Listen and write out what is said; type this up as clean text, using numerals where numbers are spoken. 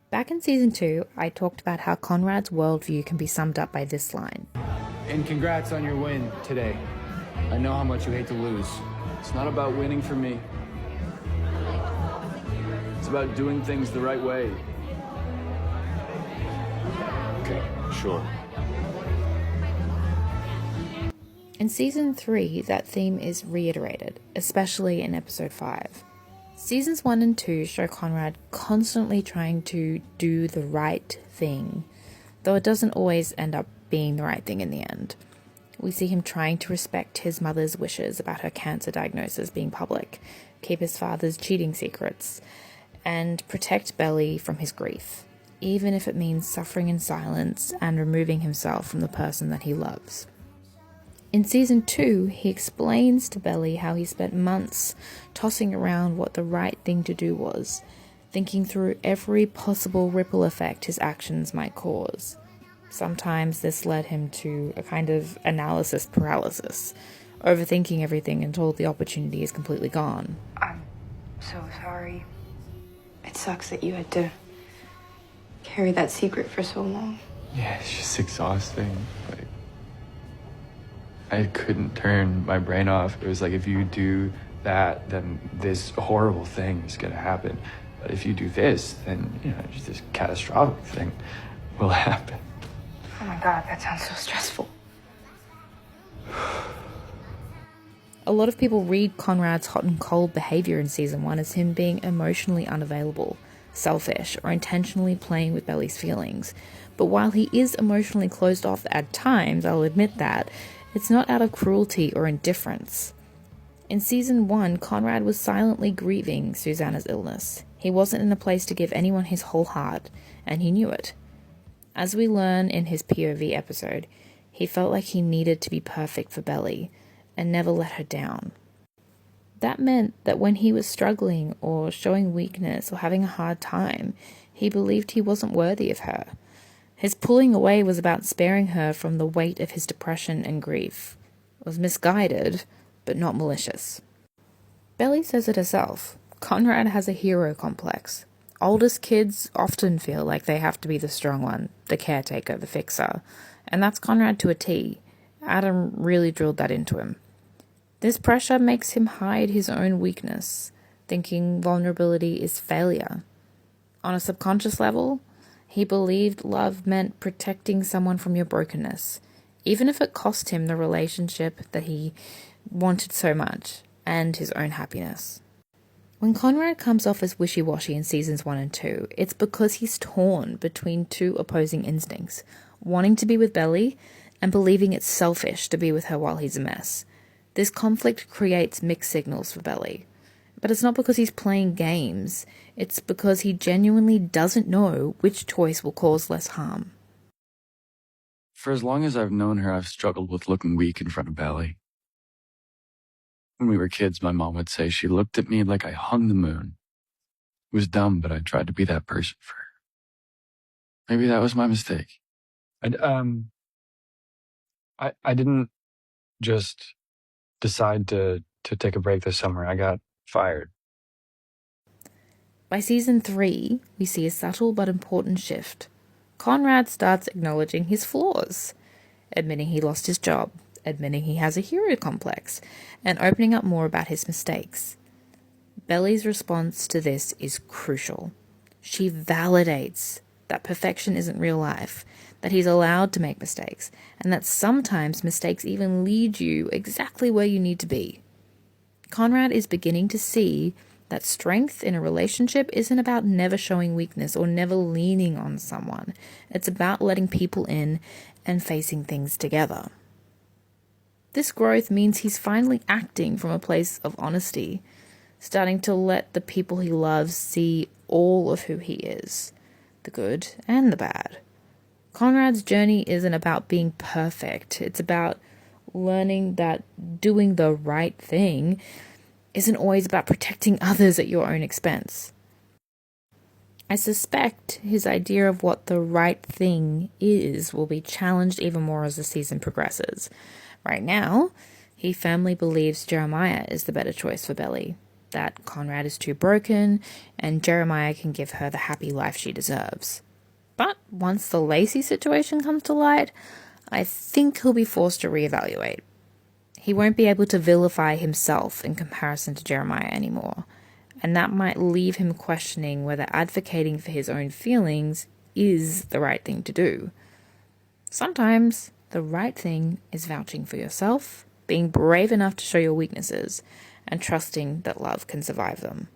Back in season 2, I talked about how Conrad's worldview can be summed up by this line. And congrats on your win today. I know how much you hate to lose. It's not about winning for me. It's about doing things the right way. Okay, sure. In season 3, that theme is reiterated, especially in episode 5. Seasons 1 and 2 show Conrad constantly trying to do the right thing, though it doesn't always end up being the right thing in the end. We see him trying to respect his mother's wishes about her cancer diagnosis being public, keep his father's cheating secrets, and protect Belly from his grief, even if it means suffering in silence and removing himself from the person that he loves. In season 2, he explains to Belly how he spent months tossing around what the right thing to do was, thinking through every possible ripple effect his actions might cause. Sometimes this led him to a kind of analysis paralysis, overthinking everything until the opportunity is completely gone. I'm so sorry. It sucks that you had to carry that secret for so long. Yeah, it's just exhausting. I couldn't turn my brain off. It was like, if you do that, then this horrible thing is gonna happen. But if you do this, then, just this catastrophic thing will happen. Oh my God, that sounds so stressful. A lot of people read Conrad's hot and cold behaviour in season 1 as him being emotionally unavailable, selfish, or intentionally playing with Belly's feelings. But while he is emotionally closed off at times, I'll admit that, it's not out of cruelty or indifference. In season 1, Conrad was silently grieving Susanna's illness. He wasn't in a place to give anyone his whole heart, and he knew it. As we learn in his POV episode, he felt like he needed to be perfect for Belly, and never let her down. That meant that when he was struggling or showing weakness or having a hard time, he believed he wasn't worthy of her. His pulling away was about sparing her from the weight of his depression and grief. It was misguided, but not malicious. Belly says it herself. Conrad has a hero complex. Oldest kids often feel like they have to be the strong one, the caretaker, the fixer. And that's Conrad to a T. Adam really drilled that into him. This pressure makes him hide his own weakness, thinking vulnerability is failure. On a subconscious level, he believed love meant protecting someone from your brokenness, even if it cost him the relationship that he wanted so much, and his own happiness. When Conrad comes off as wishy-washy in seasons 1 and 2, it's because he's torn between two opposing instincts, wanting to be with Belly and believing it's selfish to be with her while he's a mess. This conflict creates mixed signals for Belly. But it's not because he's playing games, it's because he genuinely doesn't know which choice will cause less harm. For as long as I've known her, I've struggled with looking weak in front of Belly. When we were kids, my mom would say she looked at me like I hung the moon. It was dumb, but I tried to be that person for her. Maybe that was my mistake. I didn't just decide to take a break this summer. I got fired. By season 3, we see a subtle but important shift. Conrad starts acknowledging his flaws, admitting he lost his job, admitting he has a hero complex, and opening up more about his mistakes. Belly's response to this is crucial. She validates that perfection isn't real life, that he's allowed to make mistakes, and that sometimes mistakes even lead you exactly where you need to be. Conrad is beginning to see that strength in a relationship isn't about never showing weakness or never leaning on someone. It's about letting people in and facing things together. This growth means he's finally acting from a place of honesty, starting to let the people he loves see all of who he is, the good and the bad. Conrad's journey isn't about being perfect. It's about learning that doing the right thing isn't always about protecting others at your own expense. I suspect his idea of what the right thing is will be challenged even more as the season progresses. Right now, he firmly believes Jeremiah is the better choice for Belly. that Conrad is too broken and Jeremiah can give her the happy life she deserves. But once the Lacey situation comes to light, I think he'll be forced to reevaluate. He won't be able to vilify himself in comparison to Jeremiah anymore, and that might leave him questioning whether advocating for his own feelings is the right thing to do. Sometimes the right thing is vouching for yourself, being brave enough to show your weaknesses, and trusting that love can survive them.